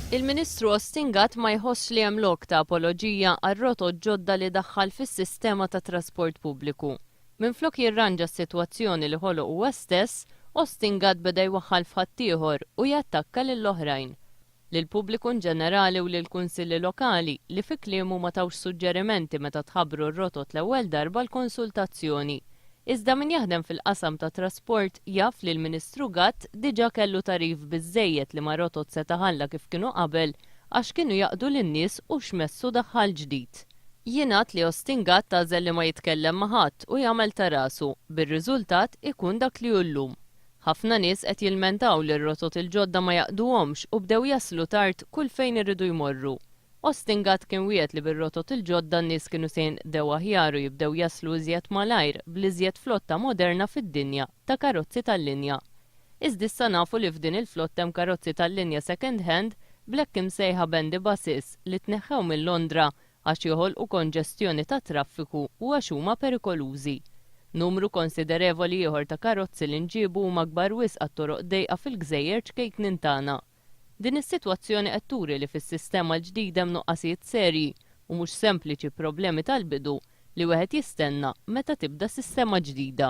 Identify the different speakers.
Speaker 1: Il-Ministru Ostingat ma jħoss li hemm lok ta' apoloġija għar-rotot ġodda li daħħal fis-sistema ta' trasport pubbliku. Minflok jirranġa s-sitwazzjoni li ħoloq huwa stess, Ostingat beda jwaħħal f'ħaddieħor u jattakka lill-oħrajn. Lill-pubbliku ġenerali u lill-kunsilli lokali li fi kliemu ma tawx suġġerimenti meta tħabbru r-rotot l-ewwel darba l-konsultazzjoni. Iżda min jaħdem fil-qasam ta' trasport jaf li l-Ministru Gatt diġà kellu tarif biżżejjed li ma rotot se taħalla kif kienu qabel għax kienu jaqdu lin-nies u x'messu daħħal ġdid. Jingħad li Ostingat tażel li ma jitkellem ma' ħadd u jagħmel ta' rasu, bir-riżultat ikun dak li hu llum. Ħafna nies qed jilmentaw li r-rotot il-ġodda ma jaqduhomx u bdew jaslu tard kull fejn irridu jmorru. Ostingat kien wieħed li bir-rotot il-ġodda n-nies kienu se jinqdew aħjar u jibdew jaslu iżjed malajr bl-iżjed flotta moderna fid-dinja ta' karozzi tal-linja. Iżda issa nafu li f'din il-flotta hemm karozzi tal-linja second hand b'hekk imsejħa bendi basis li tneħħew minn Londra għax joħolqu konġestjoni ta' traffiku u għax huma perikolużi. Numru konsiderevoli ieħor ta' karozzi li nġiebu huma kbar wisq għat-toroq dejqa fil-Gżejjer ċkejknin tagħna. Din is-sitwazzjoni qed turi li fis-sistema l-ġdida hemm nuqqasijiet serji u mhux sempliċi problemi tal-bidu li wieħed jistenna meta tibda sistema ġdida.